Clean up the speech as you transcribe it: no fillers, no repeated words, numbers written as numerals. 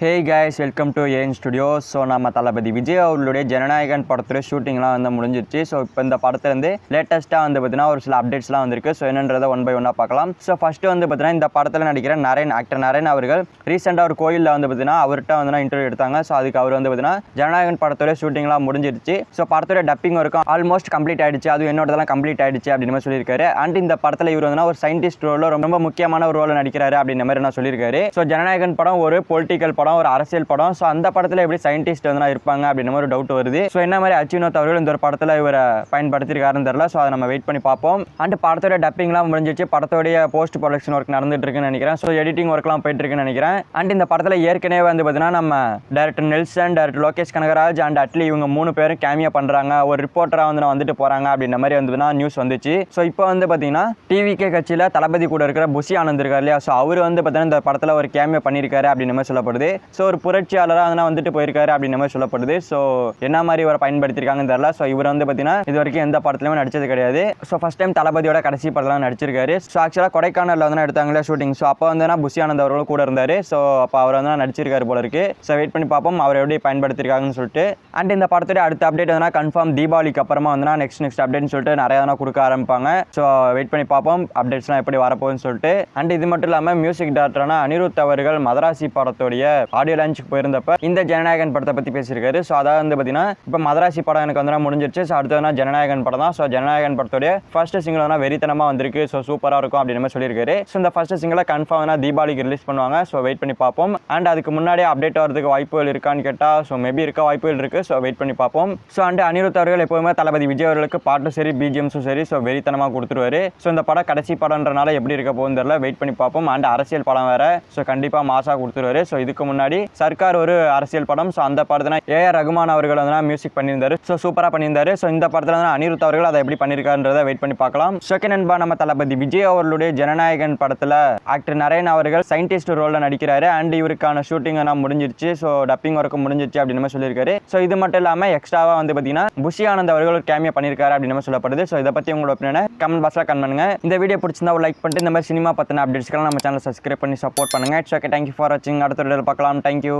Hey guys, welcome to ஏன் studio. So நம்ம தளபதி விஜய் அவர்களுடைய ஜனநாயகன் படத்துடைய ஷூட்டிங்லாம் வந்து முடிஞ்சிருச்சு. ஸோ இப்போ இந்த படத்துலேருந்து லேட்டஸ்ட்டாக வந்து பார்த்தீங்கன்னா ஒரு சில அப்டேட்ஸ்லாம் வந்திருக்கு. ஸோ என்னன்றதை ஒன் பை ஒன்னாக பார்க்கலாம். ஸோ ஃபஸ்ட்டு வந்து பார்த்தீங்கன்னா இந்த படத்தில் நடிக்கிற ஆக்டர் நரேன் அவர்கள் ரீசெண்டாக ஒரு கோயிலில் வந்து பார்த்தீங்கன்னா அவர்கிட்ட வந்து இன்டர்வியூ எடுத்தாங்க. ஸோ அதுக்கு அவர் வந்து பார்த்தீங்கன்னா ஜனநாயகன் படத்துடைய ஷூட்டிங்லாம் முடிஞ்சிருச்சு. ஸோ படத்துடைய டப்பிங் வரைக்கும் ஆல்மோஸ்ட் கம்ப்ளீட் ஆயிடுச்சு, அதுவும் என்னோடதெல்லாம் கம்ப்ளீட் ஆயிடுச்சு அப்படின்னு மாதிரி சொல்லியிருக்காரு. அண்ட் இந்த படத்தில் இவர் வந்து ஒரு சயின்டிஸ்ட் ரோலில் ரொம்ப முக்கியமான ஒரு ரோலில் நடிக்கிறாரு அப்படின்ற மாதிரி நான் சொல்லியிருக்காரு. ஸோ ஜனநாயகன் படம் ஒரு பொலிட்டிக்கல் படம், ஒரு அரசியல் படம். ஸோ அந்த படத்தில் எப்படி சயின்டிஸ்ட் வந்து இருப்பாங்க அப்படின்னு ஒரு டவுட் வருது. ஸோ என்ன மாதிரி அச்சுவினோத் அவர்கள் இந்த ஒரு படத்தில் இவரை பயன்படுத்திருக்காருன்னு தெரியல. ஸோ அதை நம்ம வெயிட் பண்ணி பார்ப்போம். அண்ட் படத்தோட டப்பிங்லாம் முடிஞ்சிச்சு, படத்தோடைய போஸ்ட் ப்ரொடக்ஷன் ஒர்க் நடந்துட்டு இருக்குன்னு நினைக்கிறேன். ஸோ எடிட்டிங் ஒர்க்லாம் போயிட்டு இருக்குன்னு நினைக்கிறேன். அண்ட் இந்த படத்தில் ஏற்கனவே வந்து பார்த்தீங்கன்னா நம்ம director Nelson, director Lokesh Kanagaraj and Atlee இவங்க 3 பேரும் கேமியா பண்ணுறாங்க. ஒரு ரிப்போர்ட்டராக வந்து வந்துட்டு போகிறாங்க அப்படின்ற மாதிரி வந்து நியூஸ் வந்துச்சு. ஸோ இப்போ வந்து பார்த்தீங்கன்னா டிவிகே கட்சியில் தளபதி கூட இருக்கிற புஷி ஆனந்த் இருக்கார் இல்லையா, ஸோ அவர் வந்து பார்த்தீங்கன்னா இந்த படத்தில் ஒரு கேமியா பண்ணியிருக்காரு அப்படின்ற மாதிரி சொல்லப்படுது. ஸோ ஒரு புரட்சியாளராக வந்துட்டு போயிருக்காரு அப்படின்ற மாதிரி சொல்லப்படுது. ஸோ என்ன மாதிரி இவரை பயன்படுத்திருக்காங்கன்னு தெரியல. ஸோ இவர் வந்து பார்த்தீங்கன்னா இது வரைக்கும் எந்த படத்துலையுமே நடிச்சது கிடையாது. ஸோ ஃபர்ஸ்ட் டைம் தளபதியோட கடைசி படத்தில் நடிச்சிருக்காரு. ஸோ ஆக்சுவலாக கொடைக்கானலில் வந்து எடுத்தாங்களே ஷூட்டிங். ஸோ அப்போ வந்து புஷி ஆனந்த் அவர்களும் கூட இருந்தார். ஸோ அப்போ அவர் வந்து நடிச்சிருக்காரு போல இருக்கு. ஸோ வெயிட் பண்ணி பார்ப்போம் அவர் எப்படி பயன்படுத்திருக்காங்கன்னு சொல்லிட்டு. அண்ட் இந்த படத்துடைய அடுத்த அப்டேட் வந்து கன்ஃபார்ம் தீபாவளிக்கு அப்புறமா வந்து நெக்ஸ்ட் அப்டேட்னு சொல்லிட்டு நிறைய கொடுக்க ஆரம்பிப்பாங்க. ஸோ வெயிட் பண்ணி பார்ப்போம் அப்டேட்ஸ்லாம் எப்படி வரப்போகுதுன்னு சொல்லிட்டு. அண்ட் இது மட்டும் இல்லாமல் மியூசிக் டைரக்டரான அனிருத் அவர்கள் மதராசி படத்துடைய ஆடியோ லான்ச்சுக்கு போயிருந்தப்ப இந்த ஜனநாயகன் படத்தை பற்றி பேசியிருக்காரு. ஸோ அதாவது வந்து பார்த்தீங்கன்னா இப்போ மதராசி படம் எனக்கு வந்து முடிஞ்சிருச்சு. ஸோ அடுத்ததுனா ஜனநாயகன் படம் தான். ஸோ ஜனநாயகன் படத்துடைய ஃபர்ஸ்ட் சிங்கிள் வந்து வெறித்தனமாக வந்திருக்கு. ஸோ சூப்பராக இருக்கும் அப்படின்னு மாதிரி சொல்லியிருக்காரு. ஸோ இந்த ஃபர்ஸ்ட் சிங்கிளை கன்ஃபார்ம் தீபாவளிக்கு ரிலீஸ் பண்ணுவாங்க. ஸோ வெயிட் பண்ணி பார்ப்போம். அண்ட் அதுக்கு முன்னாடியே அப்டேட் வரதுக்கு வாய்ப்புகள் இருக்கான்னு கேட்டால் ஸோ மேபி இருக்க வாய்ப்புகள் இருக்குது. ஸோ வெயிட் பண்ணி பார்ப்போம். ஸோ அண்ட் அனிருத் அவர்கள் எப்போவுமே தளபதி விஜய் அவர்களுக்கு பாட்டும் சரி பிஜிஎம்ஸும் சரி ஸோ வெறித்தனமாக கொடுத்துருவாரு. ஸோ இந்த படம் கடைசி படம்ன்றனால எப்படி இருக்க போகுதுன்னு தெரியல, வெயிட் பண்ணி பார்ப்போம். அண்ட் அரசியல் படம் வேறு, ஸோ கண்டிப்பாக மாசாக கொடுத்துருவாரு. ஸோ இதுக்கு முன்னாடி சர்க்கார் ஒரு அரசியல் படம். ஸோ அந்த படத்தில் ஏஆர் ரகுமான் அவர்கள் வந்து மியூசிக் பண்ணியிருந்தாரு. ஸோ சூப்பராக பண்ணியிருந்தாரு. ஸோ இந்த படத்தில் வந்து அனிருத் அவர்கள் அதை எப்படி பண்ணியிருக்காருன்றதை வெயிட் பண்ணி பார்க்கலாம். செகண்ட் நண்பா, நம்ம தளபதி விஜய் அவர்களுடைய ஜனநாயகன் படத்தில் ஆக்டர் நரேன் அவர்கள் சயின்டிஸ்ட் ரோலில் நடிக்கிறாரு. அண்ட் இவருக்கான ஷூட்டிங் முடிஞ்சிருச்சு. ஸோ டப்பிங் ஒர்க்கு முடிஞ்சிருச்சு அப்படின்னு மாதிரி சொல்லியிருக்காரு. ஸோ இது மட்டும் இல்லாமல் எக்ஸ்ட்ராவாக வந்து பார்த்தீங்கன்னா புஷி ஆனந்த் அவர்கள் ஒரு கேமியா பண்ணியிருக்காரு அப்படின்னு மாதிரி சொல்லப்படுது. ஸோ இதை பற்றி உங்களோட ஒப்பீனியனை கமெண்ட் பாக்ஸில் கமெண்ட் பண்ணுங்க. இந்த வீடியோ பிடிச்சிருந்தா லைக் பண்ணிட்டு இந்த மாதிரி சினிமா பற்றின அப்டேட்ஸ்க்கெல்லாம் நம்ம சேனல் சப்ஸ்கிரைப் பண்ணி சப்போர்ட் பண்ணுங்க. இட்ஸ் ஓகே, தேங்க்யூ ஃபார் வாட்சிங். அடுத்த வீடியோவில் பார்க்கலாம். தேங்க்யூ.